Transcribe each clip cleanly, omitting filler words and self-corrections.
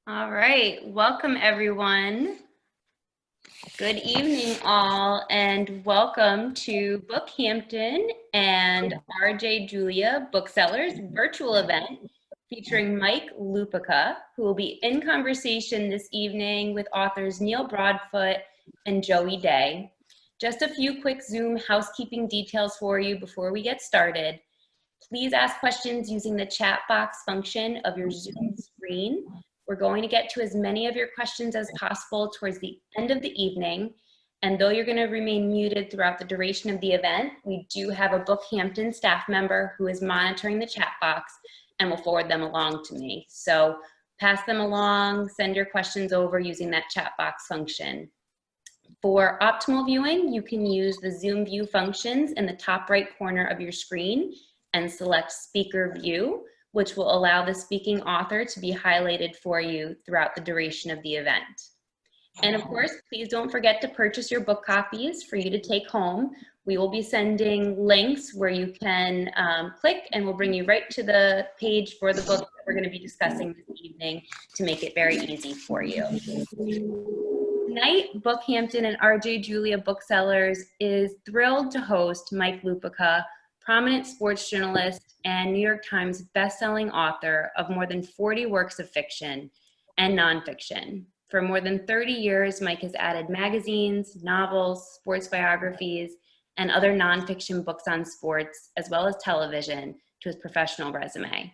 All right, welcome everyone. Good evening all, and welcome to BookHampton and RJ Julia Booksellers virtual event featuring Mike Lupica, who will be in conversation this evening with authors Neil Broadfoot and Joe Ide. Just a few quick Zoom housekeeping details for you before we get started. Please ask questions using the chat box function of your Zoom screen. We're going to get to as many of your questions as possible towards the end of the evening. And though you're going to remain muted throughout the duration of the event, we do have a BookHampton staff member who is monitoring the chat box and will forward them along to me. So pass them along, send your questions over using that chat box function. For optimal viewing, you can use the Zoom view functions in the top right corner of your screen and select Speaker View, which will allow the speaking author to be highlighted for you throughout the duration of the event. And of course, please don't forget to purchase your book copies for you to take home. We will be sending links where you can click and we'll bring you right to the page for the book that we're going to be discussing this evening to make it very easy for you. Tonight, BookHampton and RJ Julia Booksellers is thrilled to host Mike Lupica, prominent sports journalist and New York Times best-selling author of more than 40 works of fiction and nonfiction. For more than 30 years, Mike has added magazines, novels, sports biographies, and other nonfiction books on sports, as well as television, to his professional resume.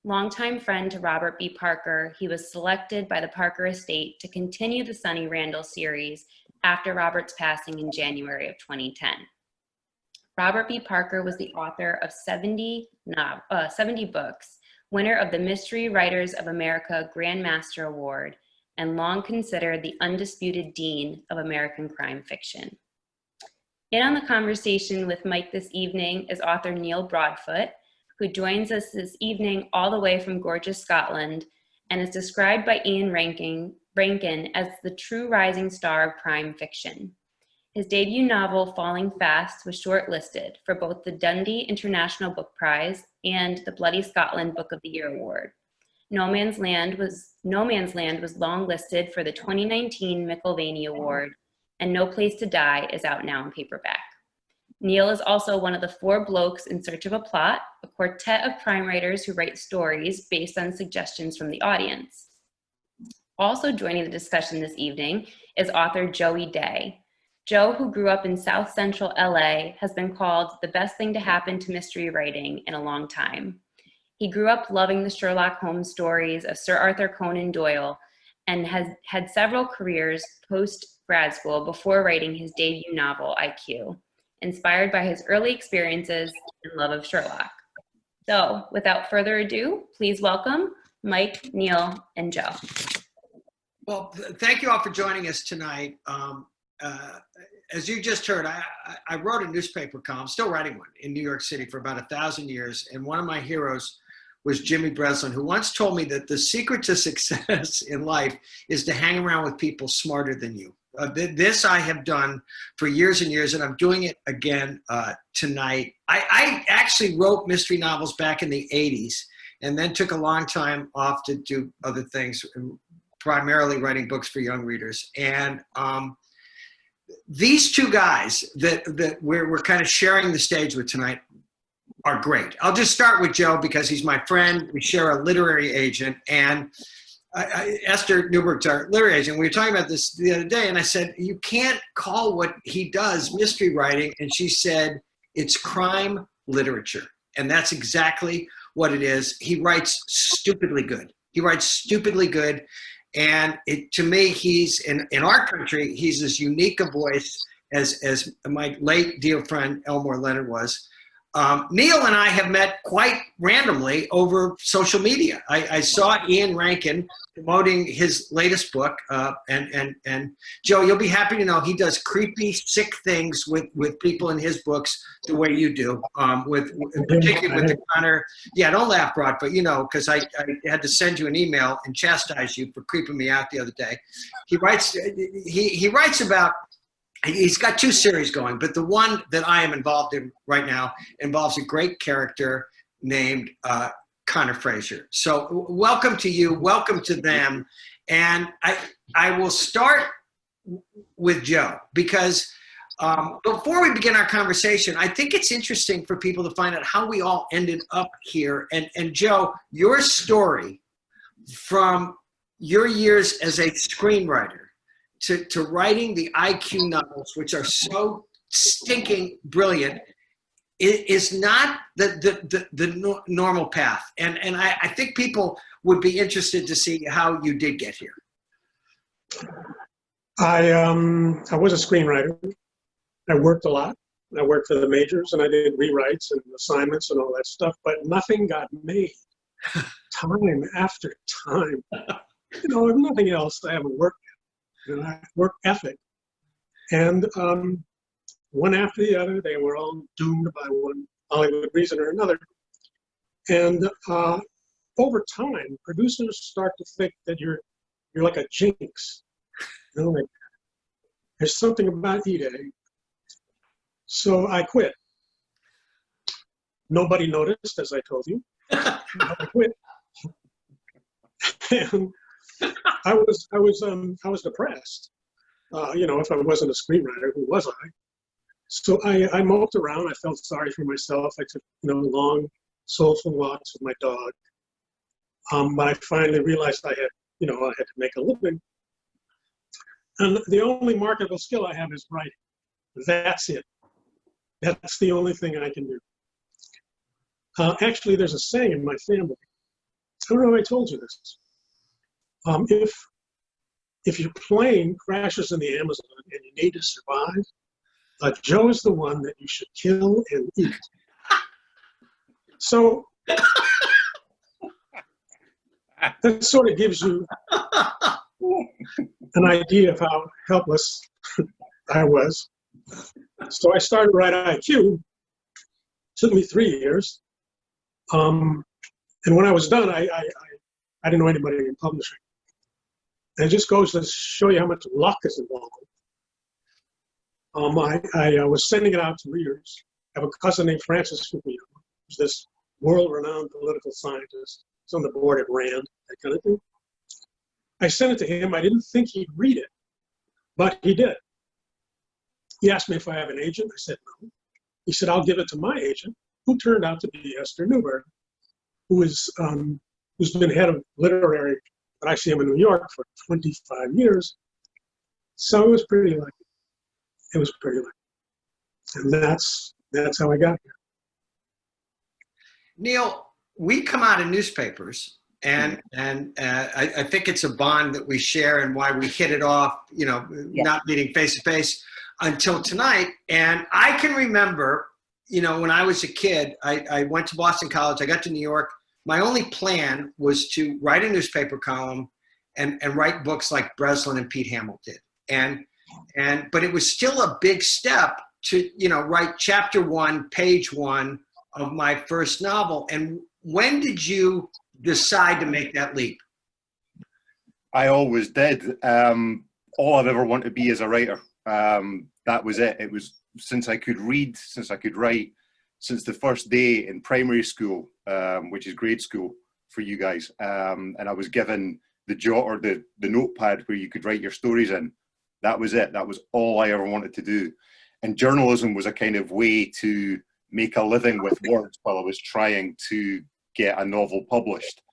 Longtime friend to Robert B. Parker, he was selected by the Parker estate to continue the Sunny Randall series after Robert's passing in January of 2010. Robert B. Parker was the author of 70 books, winner of the Mystery Writers of America Grand Master Award, and long considered the undisputed dean of American crime fiction. In on the conversation with Mike this evening is author Neil Broadfoot, who joins us this evening all the way from gorgeous Scotland and is described by Ian Rankin as the true rising star of crime fiction. His debut novel, Falling Fast, was shortlisted for both the Dundee International Book Prize and the Bloody Scotland Book of the Year Award. No Man's Land was long listed for the 2019 McIlvany Award, and No Place to Die is out now in paperback. Neil is also one of the Four Blokes in Search of a Plot, a quartet of crime writers who write stories based on suggestions from the audience. Also joining the discussion this evening is author Joe Ide. Joe, who grew up in South Central LA, has been called the best thing to happen to mystery writing in a long time. He grew up loving the Sherlock Holmes stories of Sir Arthur Conan Doyle and has had several careers post-grad school before writing his debut novel, IQ, inspired by his early experiences and love of Sherlock. So, without further ado, please welcome Mike, Neil, and Joe. Well, thank you all for joining us tonight. As you just heard, I wrote a newspaper column, still writing one, in New York City for about 1,000 years. And one of my heroes was Jimmy Breslin, who once told me that the secret to success in life is to hang around with people smarter than you. This I have done for years and years, and I'm doing it again tonight. I actually wrote mystery novels back in the 80s and then took a long time off to do other things, primarily writing books for young readers. And these two guys that we're kind of sharing the stage with tonight are great. I'll just start with Joe because he's my friend. We share a literary agent, and Esther Newberg's our literary agent. We were talking about this the other day, and I said, you can't call what he does mystery writing. And she said, it's crime literature. And that's exactly what it is. He writes stupidly good. He writes stupidly good. And to me, he's in our country, he's as unique a voice as my late dear friend Elmore Leonard was. Neil and I have met quite randomly over social media. I saw Ian Rankin promoting his latest book, and Joe, you'll be happy to know he does creepy, sick things with people in his books the way you do, particularly with the Connor. Yeah, don't laugh, Broad, but you know, because I had to send you an email and chastise you for creeping me out the other day. He writes about. He's got two series going, but the one that I am involved in right now involves a great character named Connor Fraser. So welcome to you, welcome to them. And I will start with Joe because before we begin our conversation, I think it's interesting for people to find out how we all ended up here. And Joe, your story from your years as a screenwriter to writing the IQ novels, which are so stinking brilliant, is not the normal path. And I think people would be interested to see how you did get here. I was a screenwriter. I worked a lot. I worked for the majors and I did rewrites and assignments and all that stuff, but nothing got made. Time after time. You know, if nothing else, I haven't worked at. You know, work ethic. And one after the other, they were all doomed by one Hollywood reason or another. And over time, producers start to think that you're like a jinx. You know, like, there's something about Ide. So I quit. Nobody noticed, as I told you. I quit. And I was depressed. You know, if I wasn't a screenwriter, who was I? So I moped around. I felt sorry for myself. I took, you know, long, soulful walks with my dog. But I finally realized I had to make a living. And the only marketable skill I have is writing. That's it. That's the only thing I can do. Actually, there's a saying in my family. I don't know if I told you this. If your plane crashes in the Amazon and you need to survive, Joe is the one that you should kill and eat. So that sort of gives you an idea of how helpless I was. So I started Write IQ. It took me 3 years. And when I was done, I didn't know anybody in publishing. And it just goes to show you how much luck is involved. I was sending it out to readers. I have a cousin named Francis Lupica, who's this world-renowned political scientist. He's on the board at Rand, that kind of thing. I sent it to him. I didn't think he'd read it, but he did. He asked me if I have an agent. I said no. He said, I'll give it to my agent, who turned out to be Esther Newberg, who's been head of literary at ICM in New York for 25 years. So it was pretty lucky. It was pretty lucky. And that's how I got here. Neil, we come out of newspapers, and I think it's a bond that we share and why we hit it off, you know, not meeting face to face until tonight. And I can remember, you know, when I was a kid, I went to Boston College, I got to New York. My only plan was to write a newspaper column and write books like Breslin and Pete Hamill did. But it was still a big step to, you know, write chapter 1, page 1 of my first novel. And when did you decide to make that leap? I always did. All I've ever wanted to be is a writer. That was it. It was since I could read, since I could write, since the first day in primary school, which is grade school for you guys. And I was given the jot or the notepad where you could write your stories in. That was it. That was all I ever wanted to do. And journalism was a kind of way to make a living with words while I was trying to get a novel published.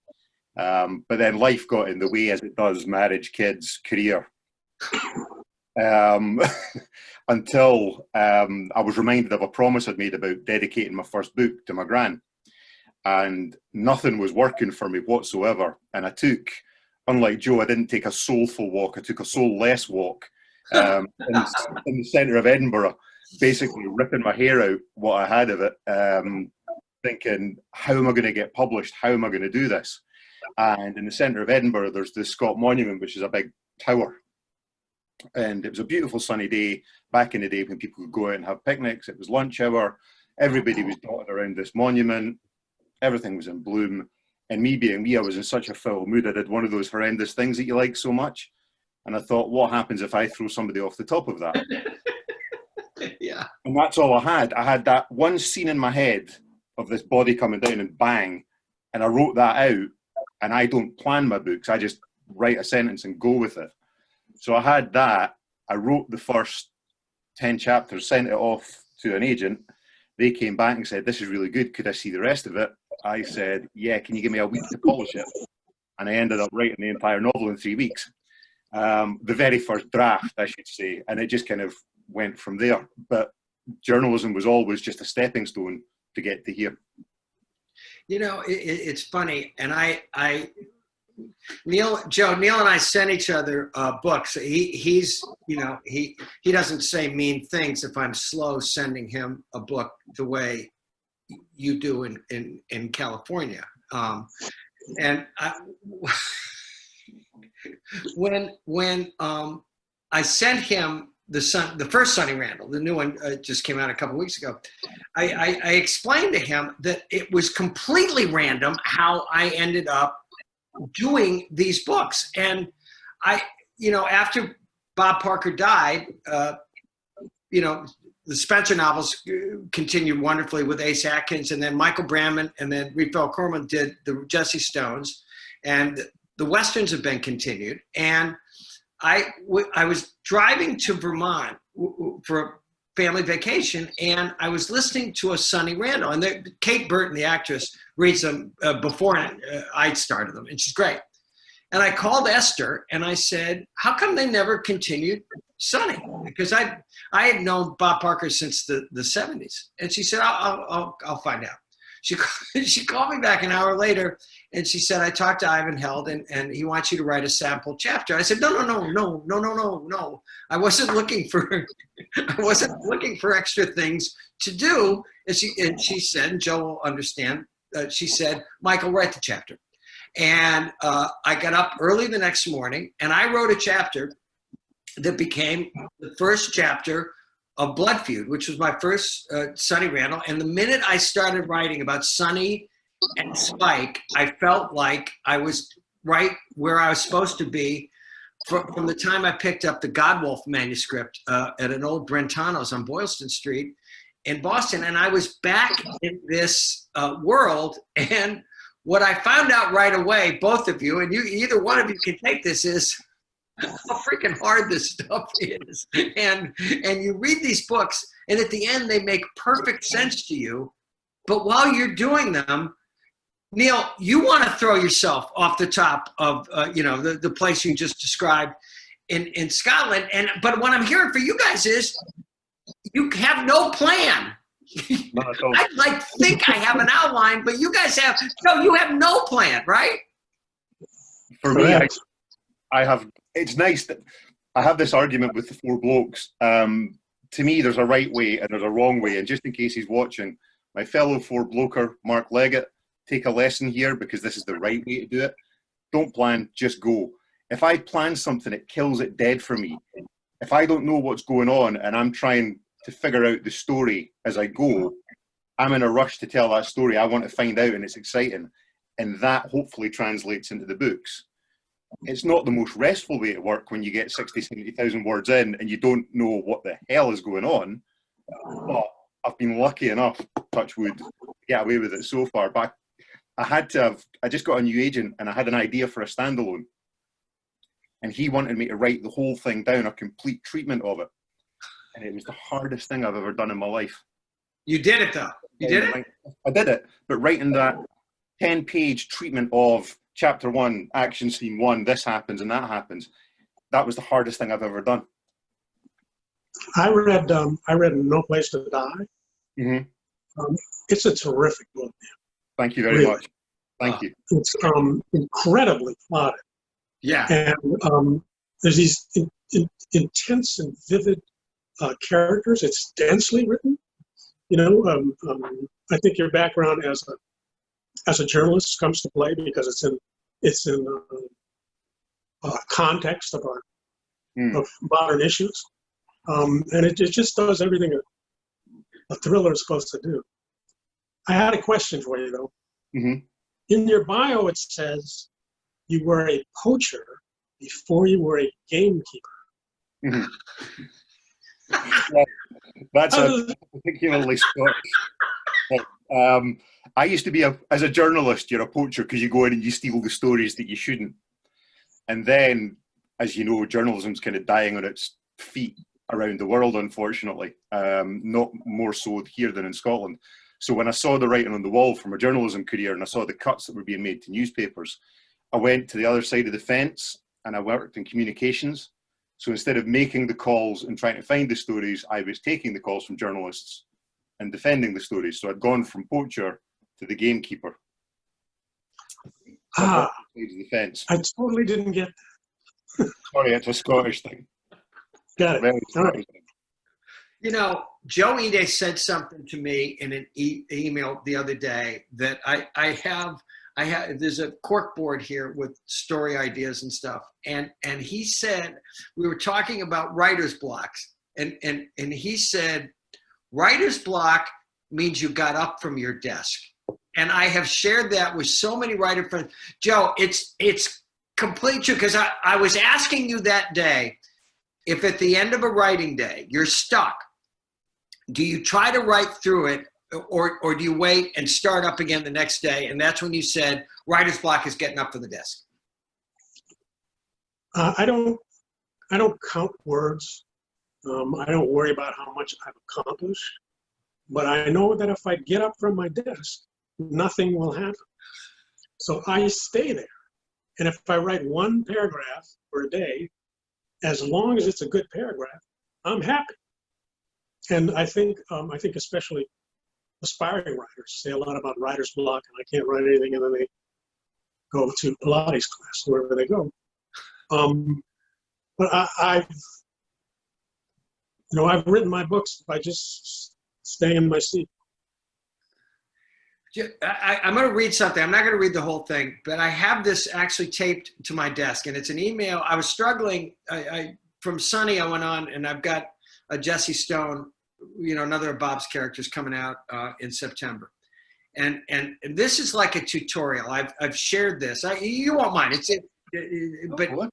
But then life got in the way, as it does, marriage, kids, career. Until I was reminded of a promise I'd made about dedicating my first book to my gran. And nothing was working for me whatsoever. And I took, unlike Joe, I didn't take a soulful walk, I took a soulless walk in the centre of Edinburgh, basically ripping my hair out what I had of it, thinking, how am I going to get published? How am I going to do this? And in the centre of Edinburgh, there's the Scott Monument, which is a big tower. And it was a beautiful sunny day back in the day when people could go out and have picnics. It was lunch hour. Everybody was dotted around this monument. Everything was in bloom. And me being me, I was in such a foul mood. I did one of those horrendous things that you like so much. And I thought, what happens if I throw somebody off the top of that? Yeah. And that's all I had. I had that one scene in my head of this body coming down and bang. And I wrote that out, and I don't plan my books. I just write a sentence and go with it. So I had that. I wrote the first 10 chapters, sent it off to an agent. They came back and said, this is really good. Could I see the rest of it? I said, yeah, can you give me a week to polish it? And I ended up writing the entire novel in 3 weeks. The very first draft, I should say. And it just kind of went from there. But journalism was always just a stepping stone to get to here. You know, it's funny. And Neil and I sent each other books. He's, you know, he doesn't say mean things if I'm slow sending him a book the way you do in California. And when I sent him the first Sunny Randall, the new one just came out a couple weeks ago, I explained to him that it was completely random how I ended up doing these books. And you know, after Bob Parker died, you know, the Spencer novels continued wonderfully with Ace Atkins, and then Michael Brandman and then Raphael Corman did the Jesse Stones, and the Westerns have been continued. And I was driving to Vermont for a family vacation, and I was listening to a Sunny Randall, and Kate Burton, the actress, reads them before I started them, and she's great. And I called Esther and I said, how come they never continued Sunny? Because I had known Bob Parker since the 70s. And she said, I'll find out. She called me back an hour later and she said, I talked to Ivan Held and he wants you to write a sample chapter. I said, no. I wasn't looking for extra things to do. And she said, and Joe will understand, she said, Michael, write the chapter. And I got up early the next morning and I wrote a chapter that became the first chapter of Blood Feud, which was my first Sunny Randall. And the minute I started writing about Sunny and Spike, I felt like I was right where I was supposed to be from the time I picked up the Godwolf manuscript at an old Brentano's on Boylston Street in Boston. And I was back in this world. And what I found out right away, both of you, and either one of you can take this, is how freaking hard this stuff is. And you read these books, and at the end, they make perfect sense to you. But while you're doing them, Neil, you want to throw yourself off the top of you know, the place you just described in Scotland. But what I'm hearing for you guys is you have no plan. I think I have an outline, but you guys have you have no plan, right? For me, I have. It's nice that I have this argument with the four blokes. To me, there's a right way and there's a wrong way. And just in case he's watching, my fellow four bloker, Mark Leggett, take a lesson here because this is the right way to do it. Don't plan, just go. If I plan something, it kills it dead for me. If I don't know what's going on and I'm trying to figure out the story as I go, I'm in a rush to tell that story. I want to find out and it's exciting. And that hopefully translates into the books. It's not the most restful way to work when you get 60, 70,000 words in and you don't know what the hell is going on. But I've been lucky enough, touch wood, to get away with it so far. But I just got a new agent and I had an idea for a standalone. And he wanted me to write the whole thing down, a complete treatment of it. And it was the hardest thing I've ever done in my life. You did it, though. You did it? I did it. But writing that 10-page treatment of chapter 1, action scene 1, this happens and that happens, that was the hardest thing I've ever done. I read No Place to Die. Mm-hmm. It's a terrific book. Thank you very much. Thank you. It's incredibly plotted. Yeah. And there's these intense and vivid characters. It's densely written. You know, I think your background as a journalist comes to play because it's in context of modern issues, and it just does everything a thriller is supposed to do. I had a question for you though. Mm-hmm. In your bio, it says you were a poacher before you were a gamekeeper. Mm-hmm. Well, that's a particularly Scottish. I used to be, as a journalist, you're a poacher because you go in and you steal the stories that you shouldn't. And then, as you know, journalism's kind of dying on its feet around the world, unfortunately, not more so here than in Scotland. So when I saw the writing on the wall from a journalism career and I saw the cuts that were being made to newspapers, I went to the other side of the fence and I worked in communications. So instead of making the calls and trying to find the stories, I was taking the calls from journalists and defending the stories. So I'd gone from poacher to the gamekeeper. So the fence. I totally didn't get that. Sorry, it's a Scottish thing. Got it. Very All right. Scottish thing. You know, Joe Ide said something to me in an email the other day that I have, there's a cork board here with story ideas and stuff. And he said, we were talking about writer's blocks. And he said, writer's block means you got up from your desk. And I have shared that with so many writer friends. Joe, it's complete true, because I was asking you that day, if at the end of a writing day, you're stuck, do you try to write through it or do you wait and start up again the next day? And that's when you said writer's block is getting up from the desk. I don't count words. I don't worry about how much I've accomplished. But I know that if I get up from my desk, nothing will happen. So I stay there. And if I write one paragraph per day, as long as it's a good paragraph, I'm happy. And I think especially aspiring writers say a lot about writer's block, and I can't write anything, and then they go to Pilates class, wherever they go. But I've written my books by just staying in my seat. I'm going to read something. I'm not going to read the whole thing, but I have this actually taped to my desk, and it's an email. I was struggling. From Sunny, I went on, and I've got a Jesse Stone, another of Bob's characters coming out in September. And this is like a tutorial. I've shared this. You won't mind. But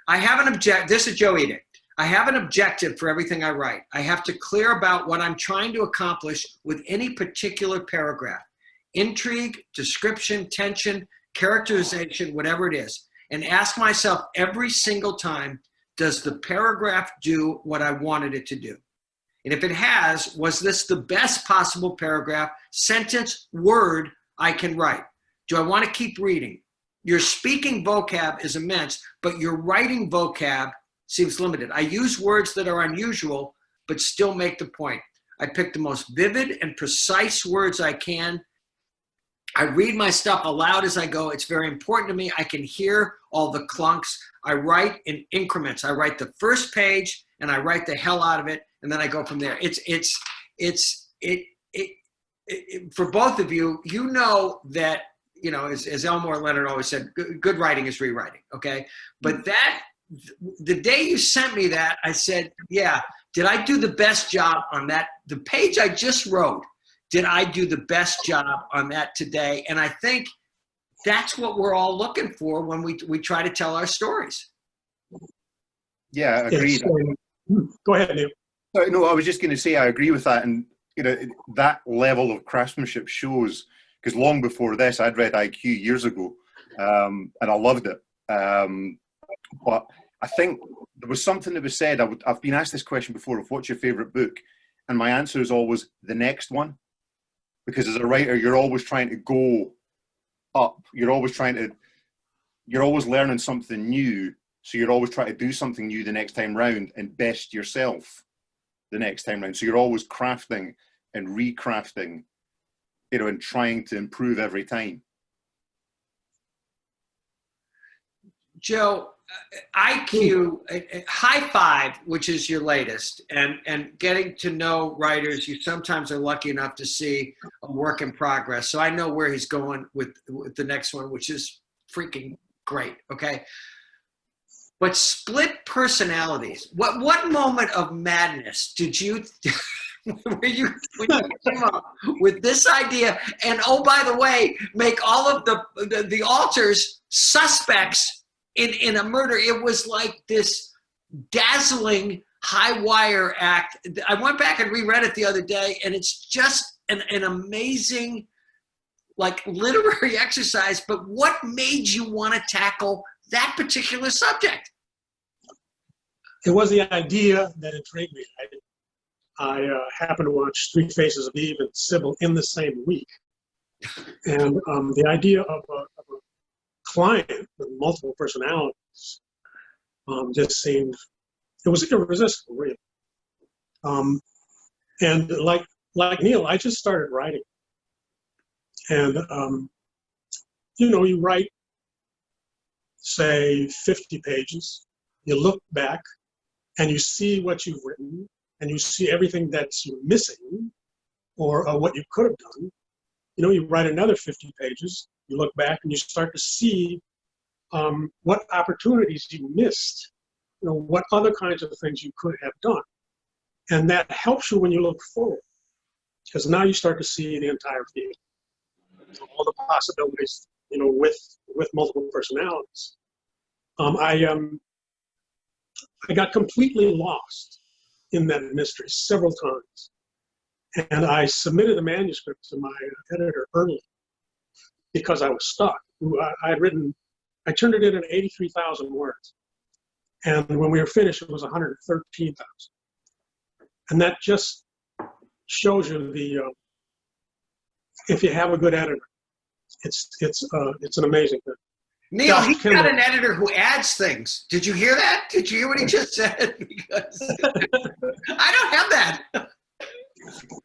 I have an objective. This is Joe Ide. I have an objective for everything I write. I have to clear about what I'm trying to accomplish with any particular paragraph. Intrigue, description, tension, characterization, whatever it is. And ask myself every single time, does the paragraph do what I wanted it to do? And if it has, was this the best possible paragraph, sentence, word I can write? Do I want to keep reading? Your speaking vocab is immense, but your writing vocab seems limited. I use words that are unusual, but still make the point. I pick the most vivid and precise words I can. I read my stuff aloud as I go. It's very important to me. I can hear all the clunks. I write in increments. I write the first page and I write the hell out of it, and then I go from there. For both of you, that, as Elmore Leonard always said, good writing is rewriting, okay? But the day you sent me that, I said, yeah, did I do the best job on that? The page I just wrote, did I do the best job on that today? And I think that's what we're all looking for when we try to tell our stories. Yeah, agreed. Go ahead, Neil. No, I was just going to say I agree with that. And that level of craftsmanship shows, because long before this, I'd read IQ years ago, and I loved it. But I think there was something that was said. I've been asked this question before of what's your favorite book? And my answer is always the next one. Because as a writer, you're always trying to go up. You're always learning something new. So you're always trying to do something new the next time round and best yourself the next time round. So you're always crafting and recrafting, and trying to improve every time. Joe, IQ, High Five, which is your latest, and getting to know writers, you sometimes are lucky enough to see a work in progress. So I know where he's going with the next one, which is freaking great, okay? But split personalities, what moment of madness did you, when you came up with this idea? And oh, by the way, make all of the alters suspects in a murder. It was like this dazzling high wire act. I went back and reread it the other day, and it's just an amazing, like, literary exercise, but what made you want to tackle that particular subject? It was the idea that intrigued me. I happened to watch Three Faces of Eve and Sybil in the same week. And the idea of a client with multiple personalities just seemed, it was irresistible, really. And like Neil, I just started writing. And, you write, say, 50 pages, you look back, and you see what you've written, and you see everything that's you're missing, or what you could have done. You write another 50 pages, you look back, and you start to see what opportunities you missed, what other kinds of things you could have done. And that helps you when you look forward, because now you start to see the entire field, all the possibilities, with multiple personalities. I got completely lost in that mystery several times. And I submitted the manuscript to my editor early because I was stuck. I turned it in at 83,000 words. And when we were finished, it was 113,000. And that just shows you if you have a good editor, it's an amazing thing. Neil, he's got an editor who adds things. Did you hear that? Did you hear what he just said? Because I don't have that.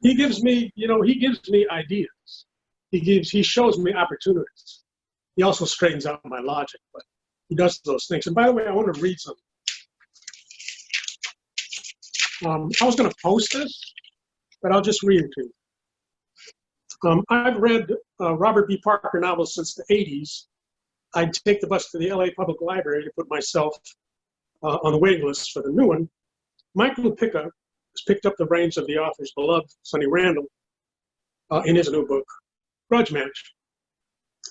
He gives me ideas. He shows me opportunities. He also straightens out my logic, but he does those things. And by the way, I want to read something. I was going to post this, but I'll just read it to you. I've read Robert B. Parker novels since the 80s. I'd take the bus to the LA Public Library to put myself on the waiting list for the new one. Mike Lupica has picked up the reins of the author's beloved Sunny Randall in his new book, Grudge Match.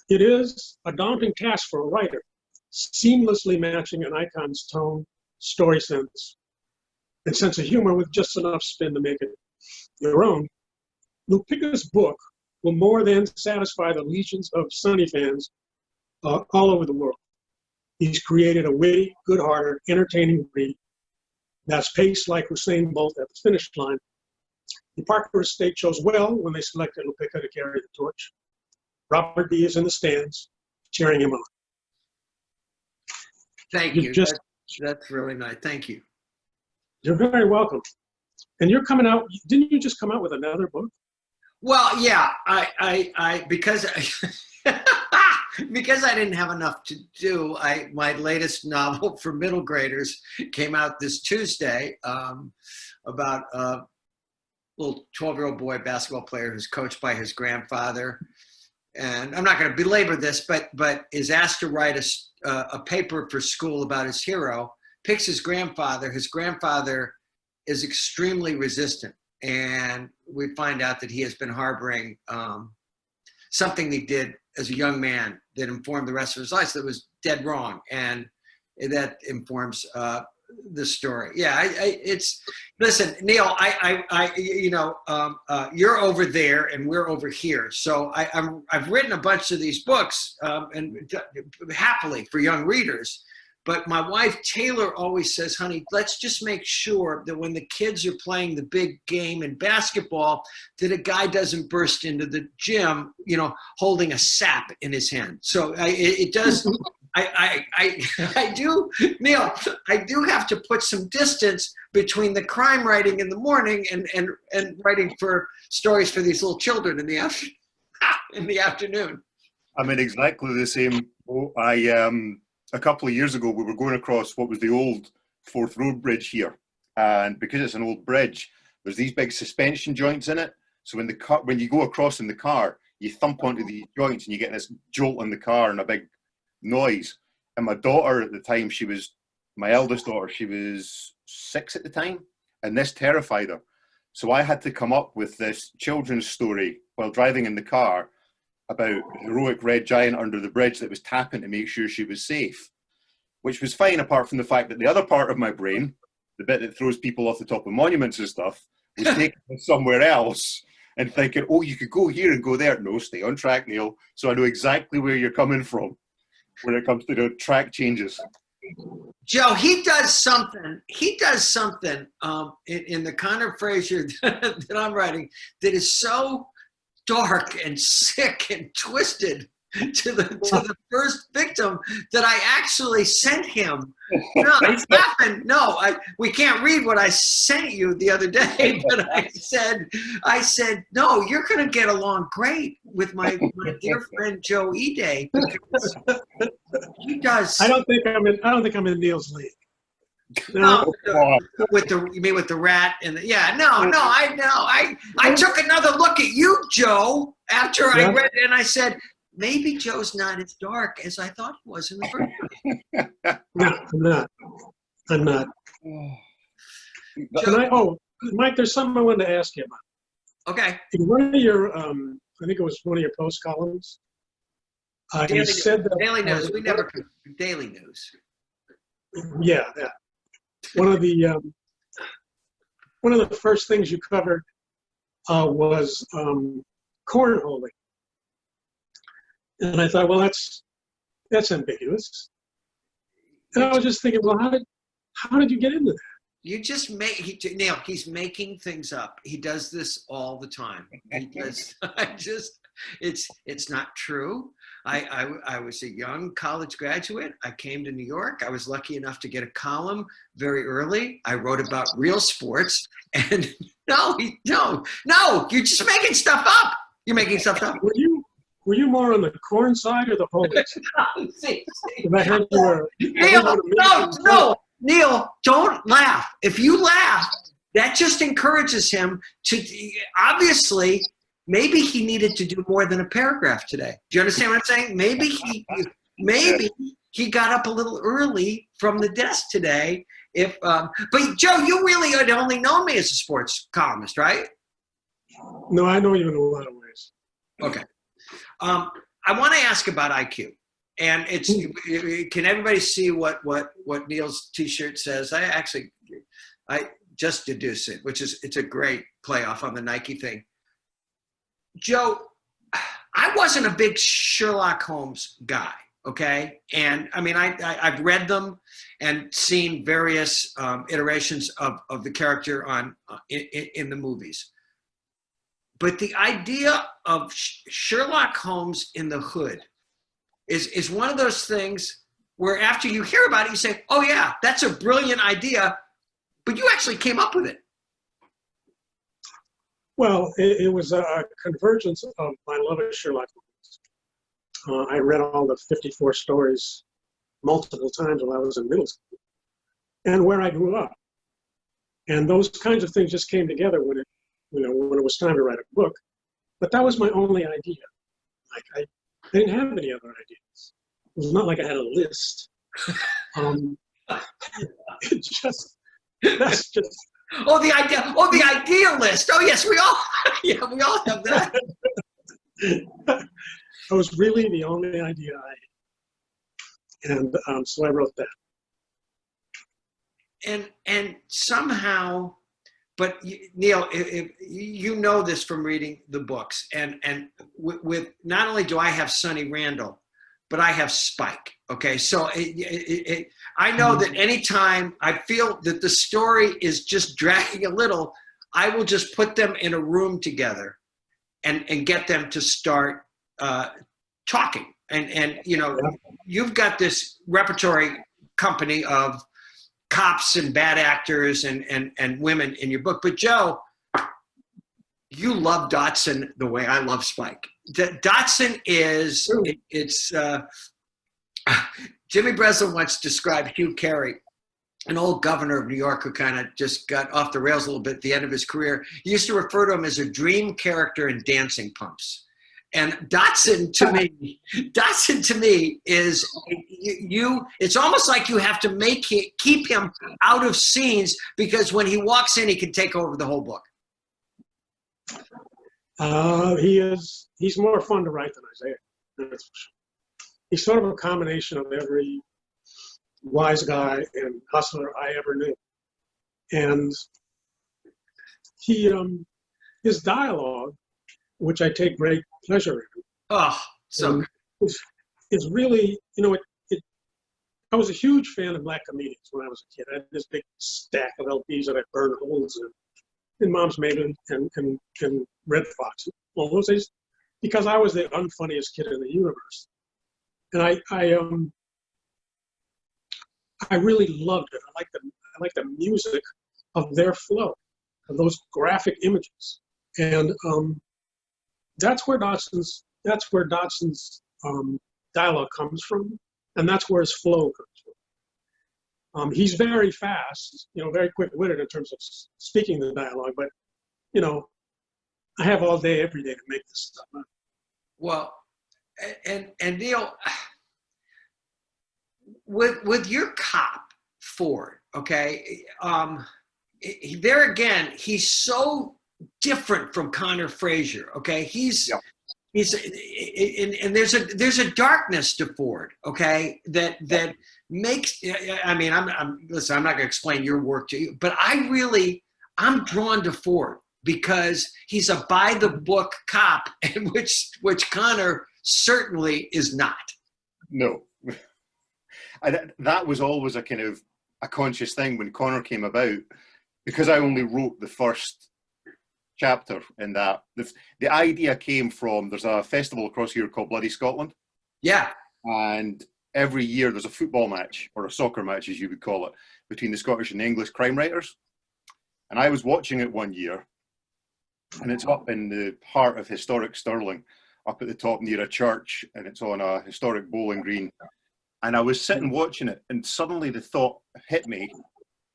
It is a daunting task for a writer, seamlessly matching an icon's tone, story sense, and sense of humor with just enough spin to make it your own. Lupica's book will more than satisfy the legions of Sunny fans all over the world. He's created a witty, good-hearted, entertaining read that's paced like Usain Bolt at the finish line. The Parker estate chose well when they selected Lupica to carry the torch. Robert B. is in the stands, cheering him on. Thank you. That's really nice. Thank you. You're very welcome. And you're coming out, didn't you just come out with another book? Well, yeah, because because I didn't have enough to do, my latest novel for middle graders came out this Tuesday about a little 12-year-old boy basketball player who's coached by his grandfather. And I'm not going to belabor this, but is asked to write a paper for school about his hero, picks his grandfather. His grandfather is extremely resistant. And we find out that he has been harboring something he did as a young man that informed the rest of his life that was dead wrong. And that informs the story. Yeah, listen, Neil, you're over there and we're over here. So I've written a bunch of these books and happily for young readers. But my wife, Taylor, always says, honey, let's just make sure that when the kids are playing the big game in basketball, that a guy doesn't burst into the gym, holding a sap in his hand. So it does. I do, Neil, I do have to put some distance between the crime writing in the morning and writing for stories for these little children in the afternoon. I mean, exactly the same. A couple of years ago, we were going across what was the old Fourth Road Bridge here. And because it's an old bridge, there's these big suspension joints in it. So when you go across in the car, you thump onto these joints and you get this jolt in the car and a big noise. And my daughter at the time, my eldest daughter, she was 6 at the time, and this terrified her. So I had to come up with this children's story while driving in the car about a heroic red giant under the bridge that was tapping to make sure she was safe, which was fine apart from the fact that the other part of my brain, the bit that throws people off the top of monuments and stuff, was taken somewhere else. and thinking, oh, you could go here and go there. No, stay on track, Neil. So I know exactly where you're coming from when it comes to the track changes. Joe, he does something. He does something in the Connor Fraser that I'm writing that is so dark and sick and twisted to the first victim that I actually sent him. No, he's laughing. No, we can't read what I sent you the other day, but I said, no, you're going to get along great with my dear friend Joe Ide, because he does. I don't think I'm in Neil's league. No, you mean with the rat and I took another look at you, Joe, after I read it, and I said, maybe Joe's not as dark as I thought he was in the first place. No, I'm not. Mike, there's something I wanted to ask you about. Okay. In one of your, I think it was one of your post columns, you said that Daily News. We never could. Daily News. Yeah. One of the first things you covered was cornholing. And I thought, well, that's ambiguous. And I was just thinking, well, how did you get into that? You just Neil, he's making things up. He does this all the time. He does. It's not true. I was a young college graduate. I came to New York. I was lucky enough to get a column very early. I wrote about real sports. And no, you're just making stuff up. You're making stuff up. Were you more on the corn side or the holy? No, Neil, don't laugh. If you laugh, that just encourages him to, obviously, maybe he needed to do more than a paragraph today. Do you understand what I'm saying? Maybe he got up a little early from the desk today. But Joe, you really had only known me as a sports columnist, right? No, I know you in a lot of ways. Okay. I want to ask about IQ, and can everybody see what Neil's T-shirt says? I just deduce it, it's a great playoff on the Nike thing. Joe, I wasn't a big Sherlock Holmes guy, okay? And I mean, I've read them and seen various iterations of the character in the movies. But the idea of Sherlock Holmes in the hood is one of those things where after you hear about it, you say, oh yeah, that's a brilliant idea, but you actually came up with it. Well, it was a convergence of my love of Sherlock Holmes. I read all the 54 stories multiple times while I was in middle school, and where I grew up. And those kinds of things just came together when it was time to write a book. But that was my only idea. I didn't have any other ideas. It was not like I had a list. That's just. Oh, the idea list. Oh, yes, we all have that. That was really the only idea I had. And so I wrote that. And somehow, but Neil, if you know this from reading the books, and with not only do I have Sunny Randall, but I have Spike. Okay, so I know that anytime I feel that the story is just dragging a little, I will just put them in a room together, and get them to start talking. And you've got this repertory company of cops and bad actors and women in your book. But Joe, you love Dotson the way I love Spike. Dotson is, Jimmy Breslin once described Hugh Carey, an old governor of New York who kind of just got off the rails a little bit at the end of his career. He used to refer to him as a dream character in Dancing Pumps. And Dotson to me is it's almost like you have to keep him out of scenes, because when he walks in, he can take over the whole book. He's more fun to write than Isaiah. That's for sure. He's sort of a combination of every wise guy and hustler I ever knew. And his dialogue which I take great pleasure in. Oh, so And it's really, I was a huge fan of black comedians when I was a kid. I had this big stack of LPs that I burned holes in Mom's Maven and Red Fox, all those days, because I was the unfunniest kid in the universe. And I really loved it. I like the music of their flow, of those graphic images. And that's where Dodson's dialogue comes from, and that's where his flow comes from. He's very fast, very quick-witted in terms of speaking the dialogue, but I have all day, every day to make this stuff up. well, and Neil, with your cop Ford, okay, there again, he's so different from Connor Frazier, okay? He's and there's a darkness to Ford, okay, that makes. I mean, listen. I'm not going to explain your work to you, but I'm drawn to Ford because he's a by the book cop, and which Connor certainly is not. No. That was always a kind of a conscious thing when Connor came about, because I only wrote the first chapter in that. The idea came from, there's a festival across here called Bloody Scotland. Yeah. And every year there's a football match, or a soccer match as you would call it, between the Scottish and English crime writers. And I was watching it one year, and it's up in the heart of historic Stirling, up at the top near a church, and it's on a historic bowling green. And I was sitting watching it, and suddenly the thought hit me,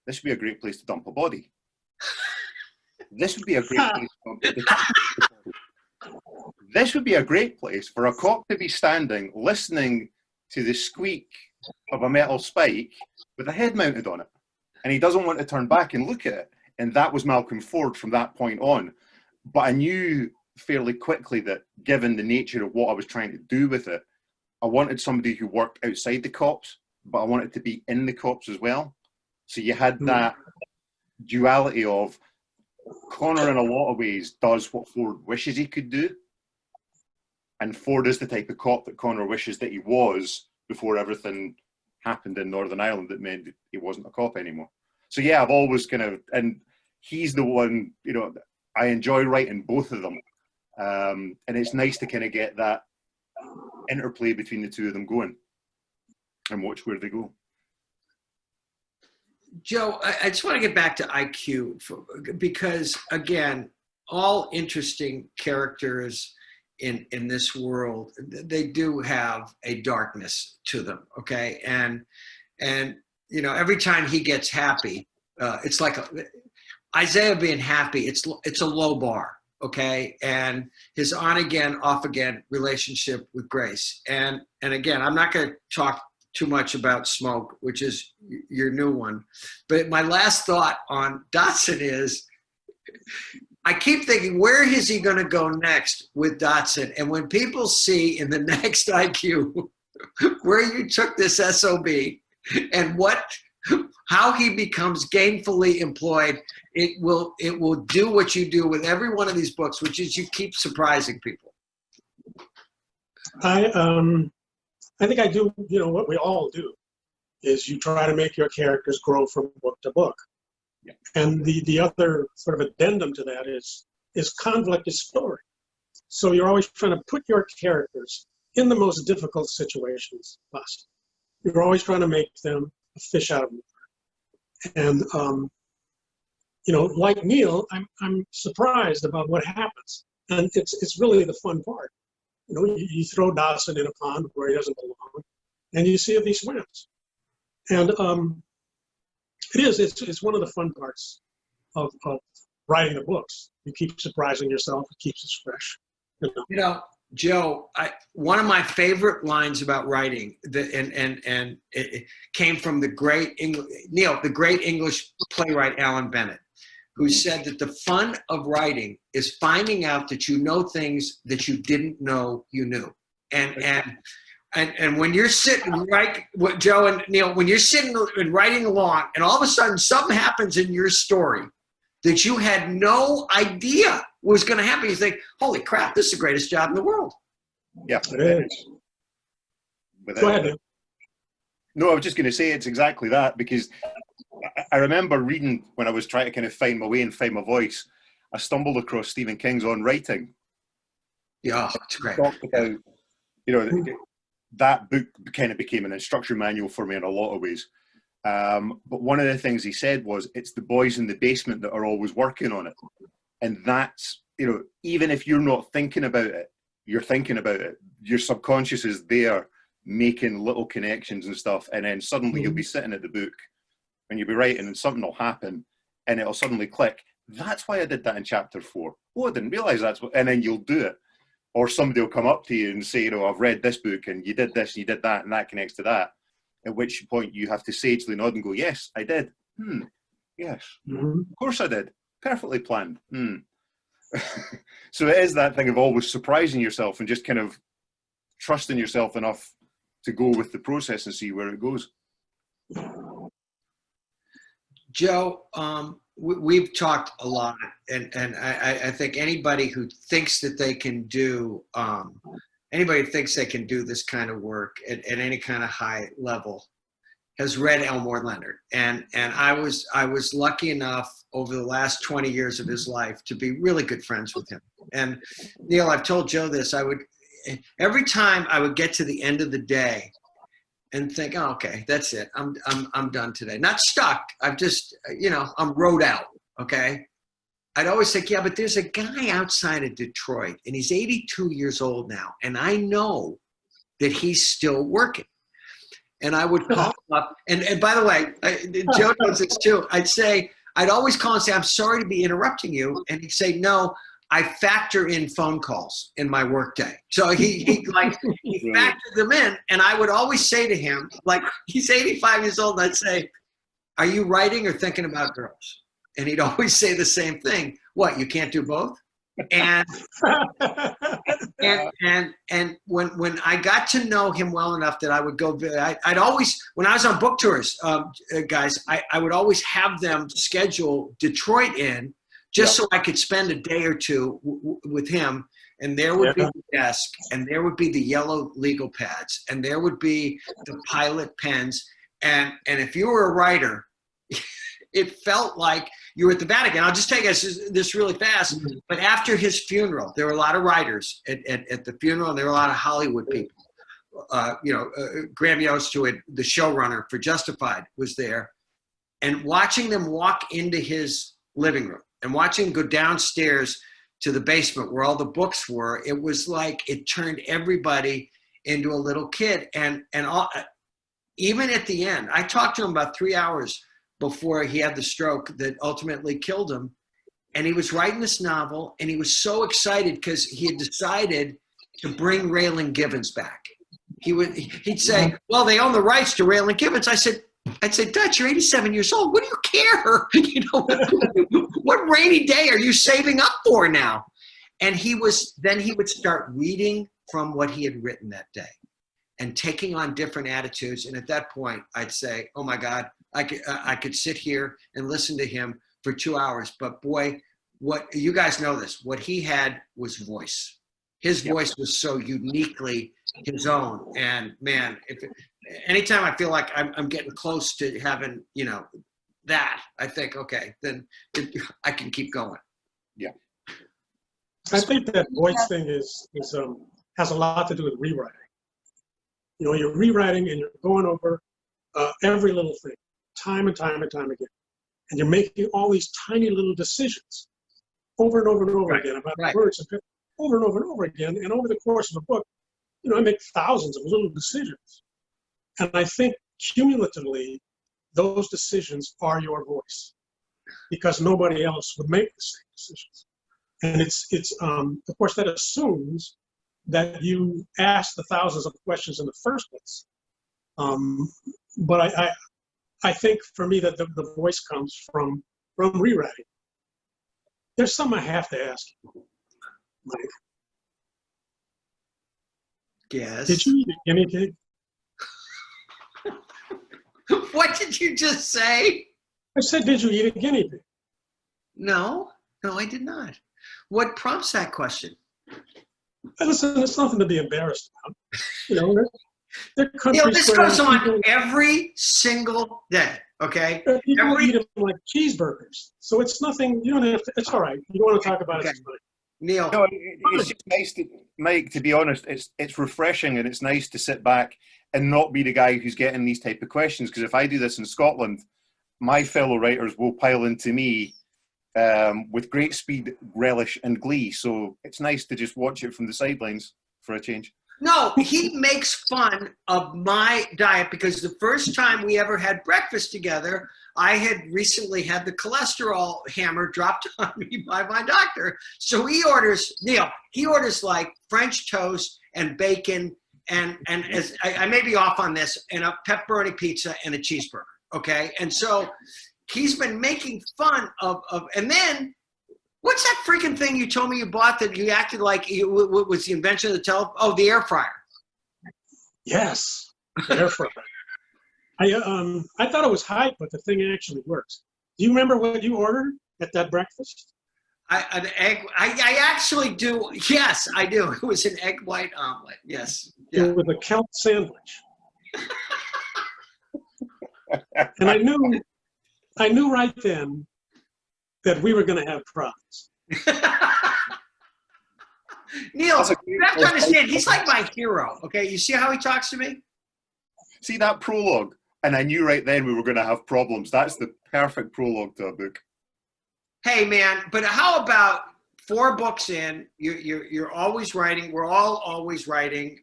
this would be a great place to dump a body. This would be a great place. This would be a great place for a cop to be standing, listening to the squeak of a metal spike with a head mounted on it. And he doesn't want to turn back and look at it. And that was Malcolm Ford from that point on. But I knew fairly quickly that, given the nature of what I was trying to do with it, I wanted somebody who worked outside the cops, but I wanted to be in the cops as well. So you had that duality of Connor in a lot of ways does what Ford wishes he could do. And Ford is the type of cop that Connor wishes that he was before everything happened in Northern Ireland that meant that he wasn't a cop anymore. So yeah, I've always kind of, and he's the one, I enjoy writing both of them. And it's nice to kind of get that interplay between the two of them going and watch where they go. Joe, I just want to get back to IQ because, again, all interesting characters in this world, they do have a darkness to them, okay? And every time he gets happy, it's like Isaiah being happy, it's a low bar, okay? And his on-again, off-again relationship with Grace. And again, I'm not going to talk too much about Smoke, which is your new one. But my last thought on Dodson is, I keep thinking, where is he going to go next with Dodson? And when people see in the next IQ where you took this SOB and how he becomes gainfully employed, it will do what you do with every one of these books, which is you keep surprising people. I think I do, what we all do is you try to make your characters grow from book to book. Yeah. And the other sort of addendum to that is conflict is story. So you're always trying to put your characters in the most difficult situations possible. You're always trying to make them a fish out of water. And, like Neil, I'm surprised about what happens. And it's really the fun part. You throw Dodson in a pond where he doesn't belong, and you see if he swims. And it's one of the fun parts of writing the books. You keep surprising yourself. It keeps us fresh. Joe, one of my favorite lines about writing, and it came from the great English playwright Alan Bennett, who said that the fun of writing is finding out that you know things that you didn't know you knew. And when you're sitting, right, Joe and Neil, when you're sitting and writing along, and all of a sudden something happens in your story that you had no idea was going to happen. You think, holy crap, this is the greatest job in the world. Yeah. It is. Go ahead, Dan. No, I was just going to say it's exactly that, because I remember reading when I was trying to kind of find my way and find my voice, I stumbled across Stephen King's On Writing. Yeah, it's great. Talked about, you know, that book kind of became an instruction manual for me in a lot of ways. But one of the things he said was, it's the boys in the basement that are always working on it. And that's, you know, even if you're not thinking about it, you're thinking about it. Your subconscious is there making little connections and stuff. And then suddenly you'll be sitting at the book and you'll be writing and something will happen and it'll suddenly click. That's why I did that in chapter 4. Oh, I didn't realize that's what, and then you'll do it. Or somebody will come up to you and say, you know, I've read this book and you did this, and you did that, and that connects to that. At which point you have to sagely nod and go, yes, I did. Yes, of course I did. Perfectly planned. So it is that thing of always surprising yourself and just kind of trusting yourself enough to go with the process and see where it goes. Joe, we've talked a lot, and I think anybody who thinks that they can do this kind of work at any kind of high level has read Elmore Leonard, and I was lucky enough over the last 20 years of his life to be really good friends with him. And Neil, I've told Joe this. Every time I would get to the end of the day and think, oh, okay, that's it. I'm done today. Not stuck. I've just, I'm rode out. Okay. I'd always think, yeah, but there's a guy outside of Detroit and he's 82 years old now. And I know that he's still working. And I would call him up. And by the way, Joe knows this too. I'd always call and say, I'm sorry to be interrupting you. And he'd say, no, I factor in phone calls in my workday. So he factored them in. And I would always say to him, like, he's 85 years old. And I'd say, are you writing or thinking about girls? And he'd always say the same thing. What, you can't do both? And when I got to know him well enough that I would go, I'd always, when I was on book tours, guys, I would always have them schedule Detroit in just so I could spend a day or two with him. And there would be the desk, and there would be the yellow legal pads, and there would be the pilot pens. And if you were a writer, it felt like you were at the Vatican. I'll just take this really fast. But after his funeral, there were a lot of writers at the funeral, and there were a lot of Hollywood people. Graham Yost, who the showrunner for Justified, was there. And watching them walk into his living room and watching him go downstairs to the basement where all the books were, it was like it turned everybody into a little kid. And even at the end, I talked to him about 3 hours before he had the stroke that ultimately killed him. And he was writing this novel, and he was so excited because he had decided to bring Raylan Givens back. He'd say, well, they own the rights to Raylan Givens. I'd say, Dutch, you're 87 years old. What do you care? What rainy day are you saving up for now? And then he would start reading from what he had written that day and taking on different attitudes. And at that point, I'd say, oh my God, I could sit here and listen to him for 2 hours. But boy, what you guys know this, what he had was voice. His voice was so uniquely his own. And man, anytime I feel like I'm getting close to having, that, I think, okay, then I can keep going. Yeah. I think that voice thing has a lot to do with rewriting. You're rewriting and you're going over every little thing, time and time and time again. And you're making all these tiny little decisions over and over and over again about words, over and over and over again. And over the course of a book, I make thousands of little decisions. And I think cumulatively, those decisions are your voice, because nobody else would make the same decisions. And it's of course, that assumes that you ask the thousands of questions in the first place. But I think for me that the voice comes from rewriting. There's something I have to ask you, Mike. Yes. Did you eat a guinea pig? What did you just say? I said, did you eat a guinea pig? No, I did not. What prompts that question? Listen, it's nothing to be embarrassed about. You know, they're Neil, countries this where goes on people, every single day, okay? people eat them like cheeseburgers. So it's nothing, you don't have to, it's all right. You don't want to talk about Okay. it. It's fine. Neil, No, it's just nice to, Mike, to be honest, it's refreshing and it's nice to sit back and not be the guy who's getting these type of questions. Because if I do this in Scotland, my fellow writers will pile into me with great speed, relish, and glee. So it's nice to just watch it from the sidelines for a change. no, he makes fun of my diet because the first time we ever had breakfast together, I had recently had the cholesterol hammer dropped on me by my doctor. So he orders, Neil, he orders like French toast and bacon and as I may be off on this, and a pepperoni pizza and a cheeseburger, okay? And so he's been making fun of and then what's that freaking thing you told me you bought that you acted like it was the invention of the the air fryer? Yes, air fryer. I thought it was hype, but the thing actually works. Do you remember what you ordered at that breakfast? An egg. I actually do. Yes, I do. It was an egg white omelet. Yes. Yeah. It was a kelp sandwich. And I knew right then that we were going to have problems. Neil, you have to understand, he's like my hero. Okay, you see how he talks to me? See that prologue? And I knew right then we were going to have problems. That's the perfect prologue to a book. Hey, man, but how about 4 books in? You're always writing. We're all always writing.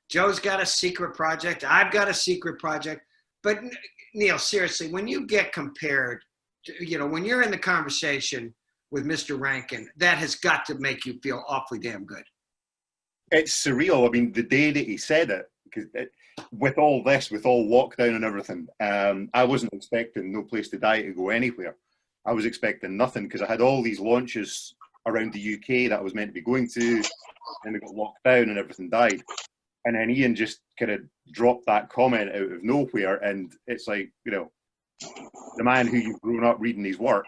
Joe's got a secret project. I've got a secret project. But Neil, seriously, when you get compared, when you're in the conversation with Mr. Rankin, that has got to make you feel awfully damn good. It's surreal. I mean, the day that he said it, because with all this, with all lockdown and everything, I wasn't expecting No Place to Die to go anywhere. I was expecting nothing because I had all these launches around the UK that I was meant to be going to, and they got locked down and everything died. And then Ian just kind of dropped that comment out of nowhere, and it's like, the man who you've grown up reading his work.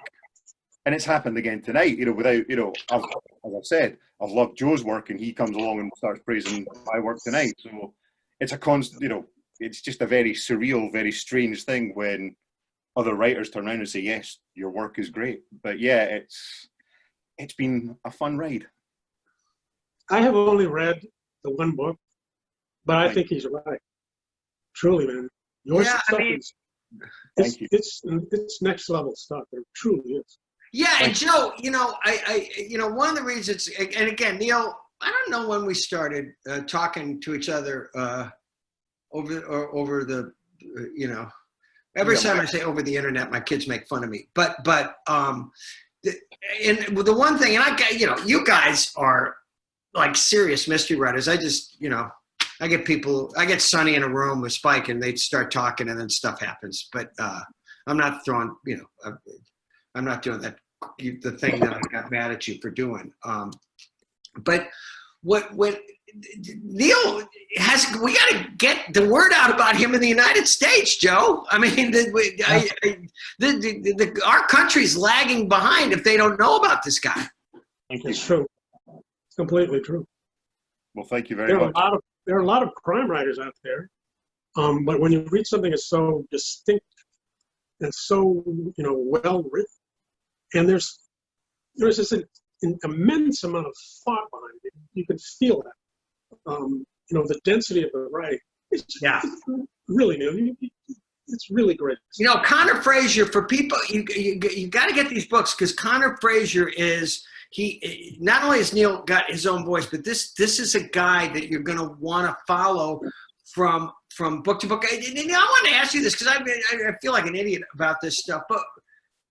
And it's happened again tonight, without, as I said, I've loved Joe's work and he comes along and starts praising my work tonight. So it's a constant, it's just a very surreal, very strange thing when other writers turn around and say, yes, your work is great. But yeah, it's been a fun ride. I have only read the one book, but I think he's right. Truly, man. Your stuff is it's next level stuff. It truly is. Yeah, and Joe, one of the reasons, and again, Neil, I don't know when we started talking to each other over the, every time I say over the internet, my kids make fun of me. But the one thing, and you guys are like serious mystery writers. I just, I get Sunny in a room with Spike and they start talking and then stuff happens. But I'm not throwing, I'm not doing that, the thing that I got mad at you for doing. But what Neil has, we got to get the word out about him in the United States, Joe. I mean, our country's lagging behind if they don't know about this guy. It's true. It's completely true. Well, thank you very much. There are a lot of crime writers out there, but when you read something that's so distinct and so well written, and there's this an immense amount of thought behind it. You can feel that. The density of the writing. It's really new. It's really great. Connor Frazier, for people, you got to get these books because Connor Frazier is. He not only has Neil got his own voice, but this is a guy that you're going to want to follow from book to book. And I want to ask you this because I feel like an idiot about this stuff, but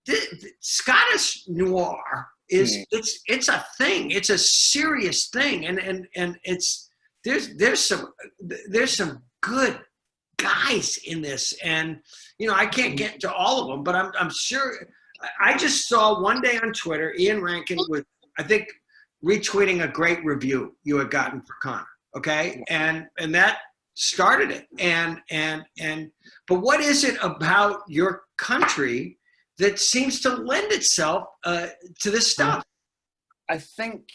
the Scottish noir is it's a thing. It's a serious thing, and it's there's some good guys in this, and I can't get to all of them, but I'm sure. I just saw one day on Twitter, Ian Rankin was, I think, retweeting a great review you had gotten for Connor. Okay. And that started it. But what is it about your country that seems to lend itself to this stuff? I think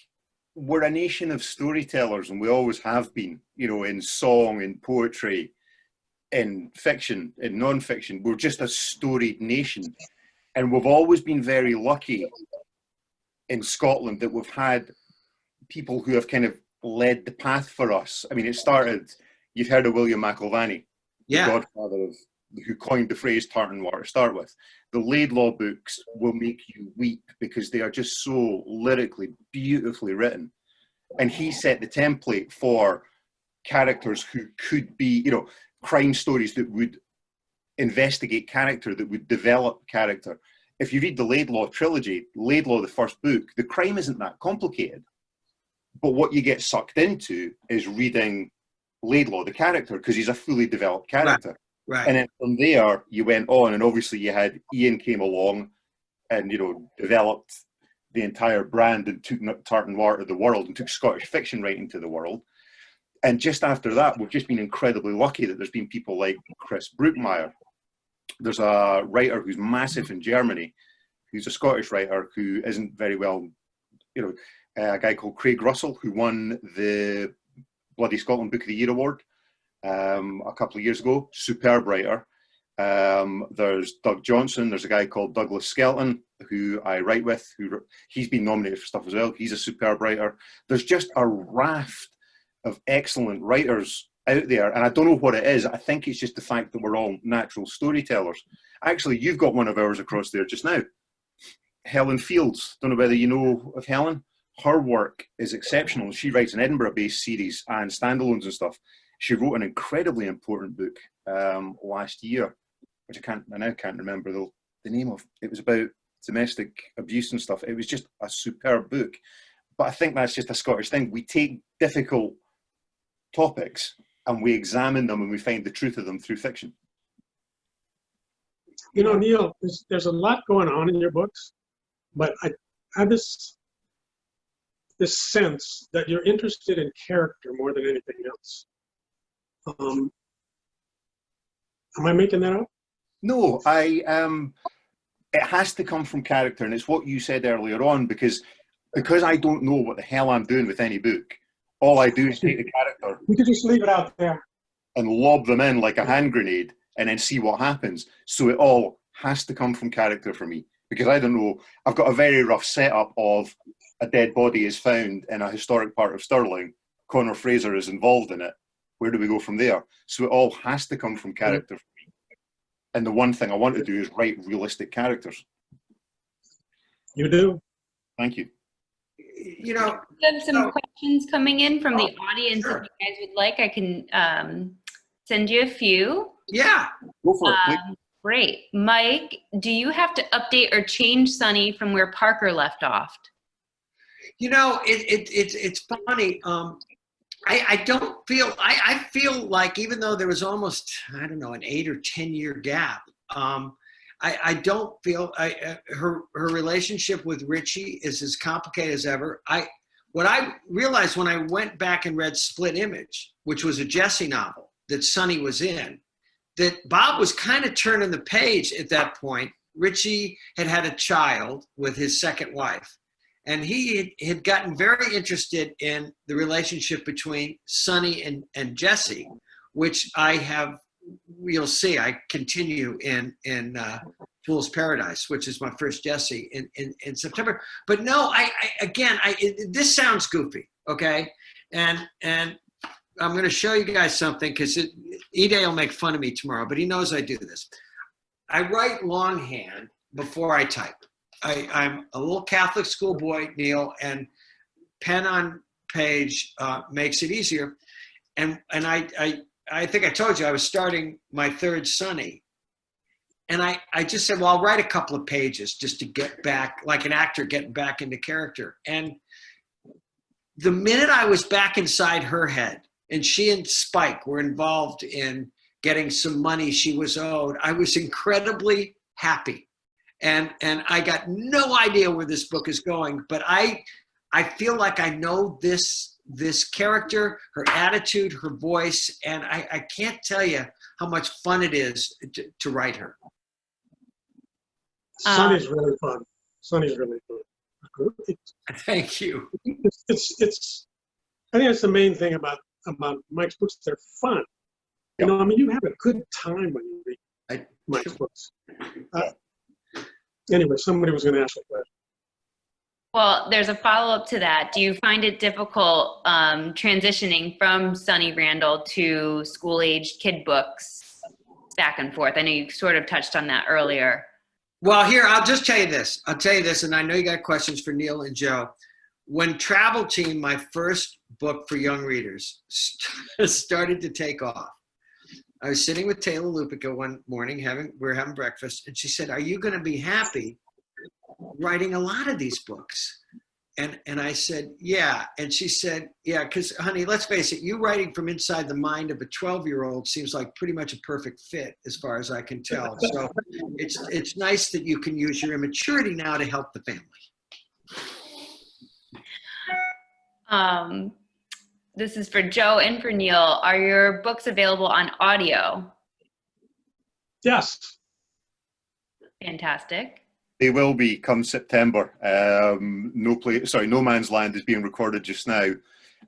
we're a nation of storytellers, and we always have been, you know, in song, in poetry, in fiction, in non-fiction. We're just a storied nation. And we've always been very lucky in Scotland that we've had people who have kind of led the path for us. I mean, it started, you've heard of William McIlvanney, the godfather of, who coined the phrase tartan water to start with. The Laidlaw books will make you weep because they are just so lyrically beautifully written. And he set the template for characters who could be, you know, crime stories that would investigate character, that would develop character. If you read the Laidlaw trilogy, Laidlaw, the first book, the crime isn't that complicated. But what you get sucked into is reading Laidlaw, the character, because he's a fully developed character. Right. And then from there, you went on, and obviously you had Ian came along and, you know, developed the entire brand and took tartan water to the world and took Scottish fiction writing to the world. And just after that, we've just been incredibly lucky that there's been people like Chris Brookmeyer. There's a writer who's massive in Germany, who's a Scottish writer who isn't very well, you know, a guy called Craig Russell, who won the Bloody Scotland Book of the Year award a couple of years ago. Superb writer. There's Doug Johnson. There's a guy called Douglas Skelton, who I write with. He's been nominated for stuff as well. He's a superb writer. There's just a raft of excellent writers out there, and I don't know what it is. I think it's just the fact that we're all natural storytellers. Actually, you've got one of ours across there just now. Helen Fields. Don't know whether you know of Helen. Her work is exceptional. She writes an Edinburgh-based series and standalones and stuff. She wrote an incredibly important book last year, which I now can't remember the name of. It was about domestic abuse and stuff. It was just a superb book. But I think that's just a Scottish thing. We take difficult topics and we examine them and we find the truth of them through fiction. You know, Neil, there's a lot going on in your books, but I have this sense that you're interested in character more than anything else. Am I making that up? No, it has to come from character, and it's what you said earlier on, because I don't know what the hell I'm doing with any book. All I do is take the character. You could just leave it out there and lob them in like a hand grenade and then see what happens. So it all has to come from character for me, because I don't know. I've got a very rough setup of a dead body is found in a historic part of Stirling. Conor Fraser is involved in it. Where do we go from there? So it all has to come from character for me. And the one thing I want to do is write realistic characters. You do. Thank you. You know, We have some questions coming in from the audience. Sure. If you guys would like, I can send you a few. Yeah. Go for it, please. Great. Mike, do you have to update or change Sunny from where Parker left off? You know, it's funny. I don't feel, I feel like even though there was almost, I don't know, an 8 or 10 year gap, I don't feel, her relationship with Richie is as complicated as ever. What I realized when I went back and read Split Image, which was a Jesse novel that Sunny was in, that Bob was kind of turning the page at that point. Richie had had a child with his second wife. And he had gotten very interested in the relationship between Sunny and Jesse, which I have, you'll see, I continue in Fool's Paradise, which is my first Jesse in September. But no, this sounds goofy, okay? And I'm going to show you guys something, because Ide will make fun of me tomorrow, but he knows I do this. I write longhand before I type. I'm a little Catholic schoolboy, Neil, and pen on page makes it easier. And I think I told you I was starting my third Sunny. And I just said, well, I'll write a couple of pages just to get back, like an actor getting back into character. And the minute I was back inside her head, and she and Spike were involved in getting some money she was owed, I was incredibly happy. And I got no idea where this book is going, but I feel like I know this character, her attitude, her voice, and I can't tell you how much fun it is to write her. Sunny's really fun. Sunny's really fun. Thank you. It's I think that's the main thing about Mike's books. They're fun. You Yep. know, I mean, you have a good time when you read I- Mike's books. Anyway, somebody was going to ask a question. Well, there's a follow-up to that. Do you find it difficult transitioning from Sunny Randall to school-aged kid books back and forth? I know you sort of touched on that earlier. Well, here, I'll just tell you this. I'll tell you this, and I know you got questions for Neil and Joe. When Travel Team, my first book for young readers, started to take off, I was sitting with Taylor Lupica one morning, we were having breakfast, and she said, "Are you going to be happy writing a lot of these books?" And I said, "Yeah." And she said, "Yeah, because, honey, let's face it, you writing from inside the mind of a 12-year-old seems like pretty much a perfect fit as far as I can tell. So it's nice that you can use your immaturity now to help the family." This is for Joe and for Neil. Are your books available on audio? Yes. Fantastic. They will be come September. No Man's Land is being recorded just now,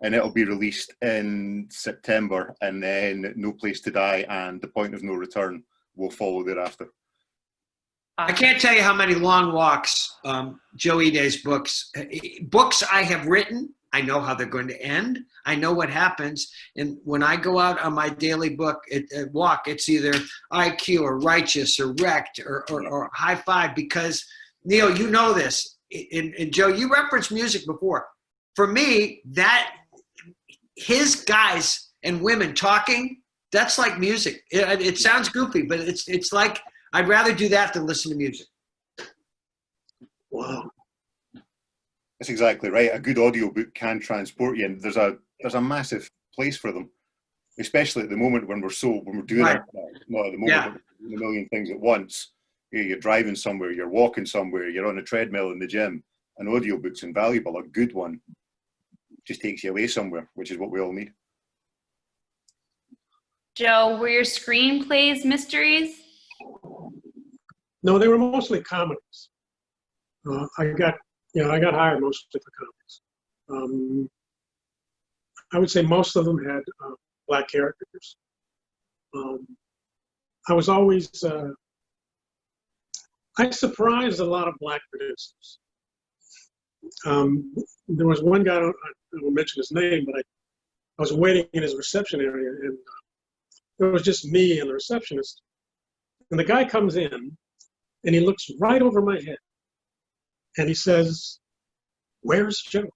and it'll be released in September. And then No Place to Die and The Point of No Return will follow thereafter. I can't tell you how many long walks, Joe Ide's books I have written. I know how they're going to end. I know what happens. And when I go out on my daily walk, it's either IQ or Righteous or Wrecked or High Five, because, Neil, you know this. And Joe, you referenced music before. For me, his guys and women talking, that's like music. It sounds goofy, but it's like, I'd rather do that than listen to music. Wow. That's exactly right. A good audiobook can transport you, and there's a massive place for them, especially at the moment when we're doing Right. it. Not at the moment, but we're doing a million things at once. You're driving somewhere, you're walking somewhere, you're on a treadmill in the gym. An audiobook's invaluable. A good one just takes you away somewhere, which is what we all need. Joe, were your screenplays mysteries? No, they were mostly comedies. I got hired mostly for comedies. I would say most of them had black characters. I was always, I surprised a lot of black producers. There was one guy, I won't mention his name, but I was waiting in his reception area, and it was just me and the receptionist. And the guy comes in, and he looks right over my head, and he says, "Where's Joe?"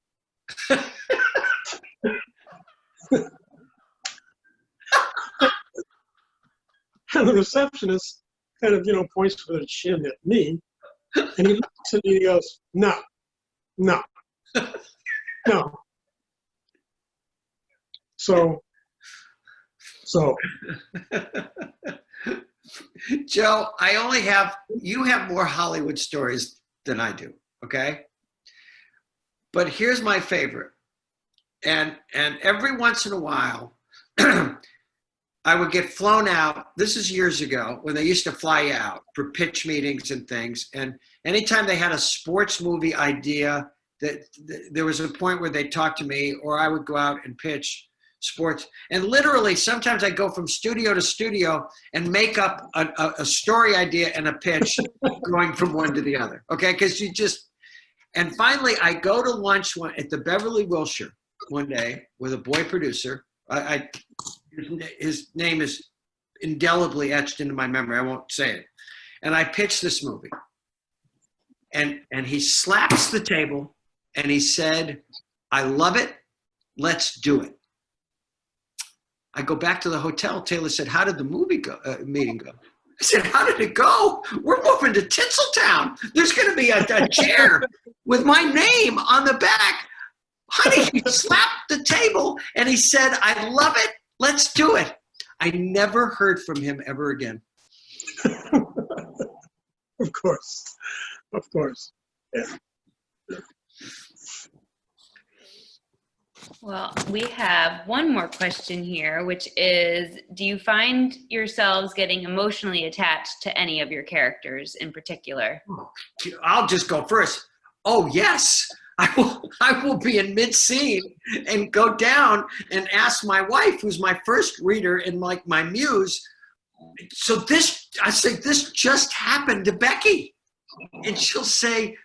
And the receptionist kind of, points with her chin at me, and he looks at me and he goes, no. So, Joe, you have more Hollywood stories than I do, okay? But here's my favorite. And every once in a while, I would get flown out. This is years ago when they used to fly out for pitch meetings and things. And anytime they had a sports movie idea, there was a point where they'd talk to me, or I would go out and pitch sports. And literally, sometimes I go from studio to studio and make up a story idea and a pitch going from one to the other. Okay, because and finally I go to lunch at the Beverly Wilshire one day with a boy producer. His name is indelibly etched into my memory. I won't say it. And I pitched this movie. And he slaps the table and he said, "I love it. Let's do it." I go back to the hotel. Taylor said, "How did the meeting go?" I said, "How did it go? We're moving to Tinseltown. There's going to be a chair with my name on the back." Honey, he slapped the table and he said, "I love it. Let's do it." I never heard from him ever again. Of course. Yeah. Well, we have one more question here, which is, do you find yourselves getting emotionally attached to any of your characters in particular? I'll just go first. Oh, yes. I will be in mid-scene and go down and ask my wife, who's my first reader and like my muse. So I say, this just happened to Becky. And she'll say,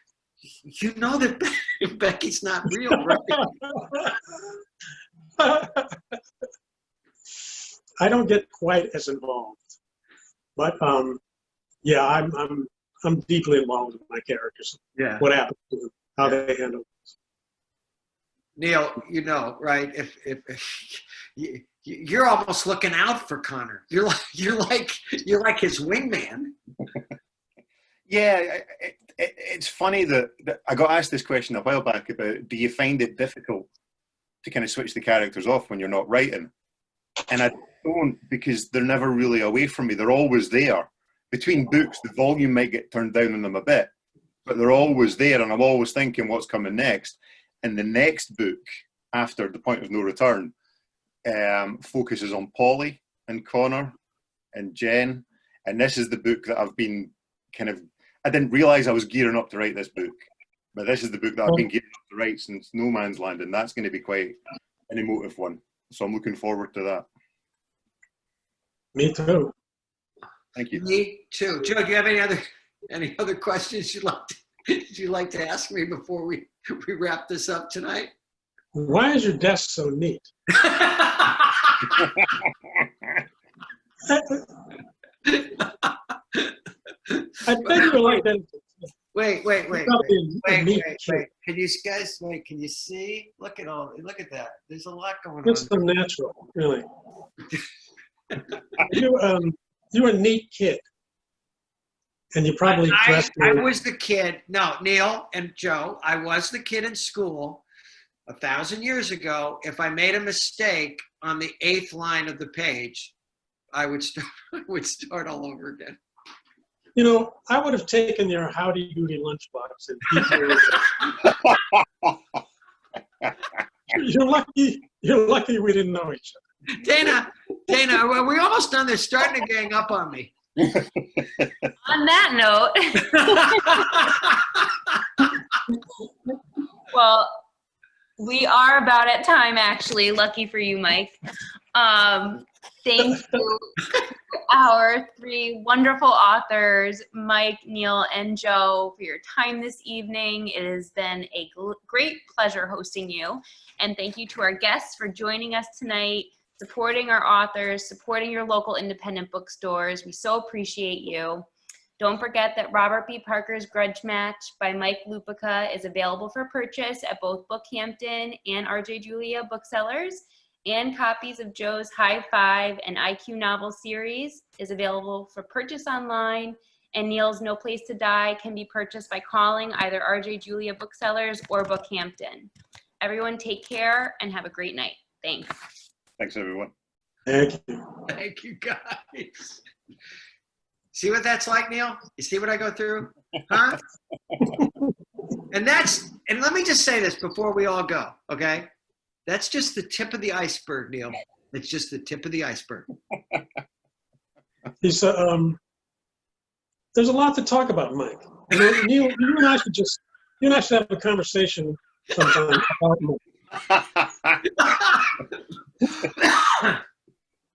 you know that Becky's not real, right? I don't get quite as involved, but yeah, I'm deeply involved with my characters. Yeah. What happens to them, how they handle it. Neil, you know, right? If you're almost looking out for Connor. You're like his wingman. Yeah, it's funny that I got asked this question a while back about, do you find it difficult to kind of switch the characters off when you're not writing? And I don't, because they're never really away from me. They're always there. Between books, the volume might get turned down on them a bit, but they're always there, and I'm always thinking what's coming next. And the next book, after The Point of No Return, focuses on Polly and Connor and Jen. And this is the book that I've been I didn't realize I was gearing up to write this book, but this is the book that I've been gearing up to write since No Man's Land, and that's going to be quite an emotive one. So I'm looking forward to that. Me too. Thank you. Me too. Joe, do you have any other questions you'd like to ask me before we wrap this up tonight? Why is your desk so neat? I bet you like that. Wait. Can you guys wait? Can you see? Look at that. There's a lot going on. It's so natural, really. You're a neat kid, and you probably dressed. I was the kid. No, Neil and Joe. I was the kid in school 1,000 years ago. If I made a mistake on the 8th line of the page, I would start all over again. You know, I would have taken your howdy doody lunchbox and You're lucky we didn't know each other. Dana, we're almost done. They're starting to gang up on me. On that note, well, we are about at time, actually. Lucky for you, Mike. Thank you to our 3 wonderful authors, Mike, Neil, and Joe, for your time this evening. It has been a great pleasure hosting you. And thank you to our guests for joining us tonight, supporting our authors, supporting your local independent bookstores. We so appreciate you. Don't forget that Robert B. Parker's Grudge Match by Mike Lupica is available for purchase at both BookHampton and R.J. Julia booksellers. And copies of Joe's High Five and IQ novel series is available for purchase online. And Neil's No Place to Die can be purchased by calling either R.J. Julia booksellers or BookHampton. Everyone take care and have a great night. Thanks. Thanks, everyone. Thank you. Thank you, guys. See what that's like, Neil? You see what I go through? Huh? And let me just say this before we all go, okay? That's just the tip of the iceberg, Neil. It's just the tip of the iceberg. There's a lot to talk about, Mike. You know, Neil, you and I should have a conversation sometime about Mike.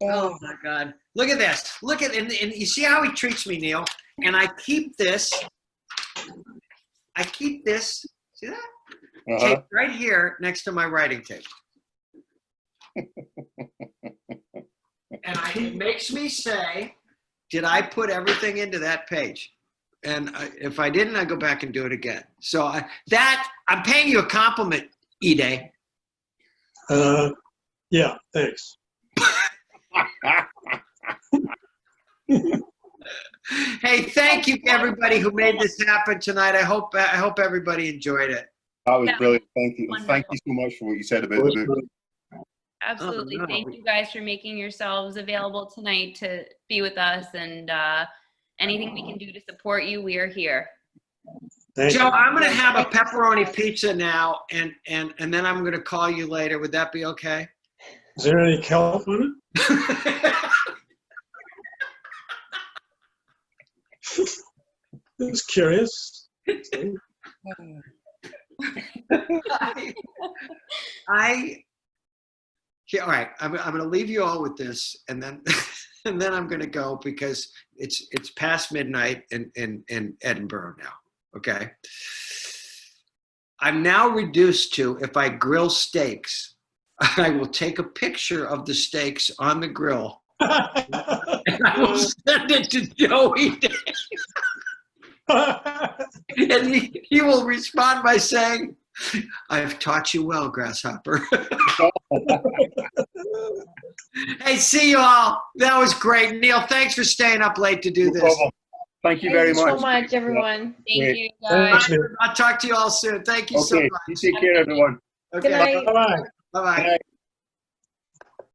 Oh my God! Look at this. Look at and you see how he treats me, Neil. And I keep this. See that? Tape right here next to my writing table. And it makes me say, did I put everything into that page? And if I didn't, I go back and do it again. So I'm paying you a compliment, Ide. Yeah, thanks. Hey, thank you to everybody who made this happen tonight. I hope everybody enjoyed it. That was brilliant. Thank you. Wonderful. Thank you so much for what you said about the book. Absolutely. Oh, no. Thank you guys for making yourselves available tonight to be with us, and anything we can do to support you, we are here. Thank Joe, you. I'm going to have a pepperoni pizza now, and then I'm going to call you later. Would that be okay? Is there any kelp on it? Just curious. All right, I'm going to leave you all with this, and then and then I'm going to go because it's past midnight in Edinburgh now. Okay. I'm now reduced to, if I grill steaks, I will take a picture of the steaks on the grill and I will send it to Joe Ide. And he will respond by saying, I've taught you well, Grasshopper. Hey, see you all. That was great. Neil, thanks for staying up late to do No this. problem. Thank you very much. so much, everyone. Thank Great. you, guys. Thanks, Neil. I'll talk to you all soon. Thank you so Okay, much. you take care, everyone. Okay. Good night. Bye-bye. Bye-bye. Good night.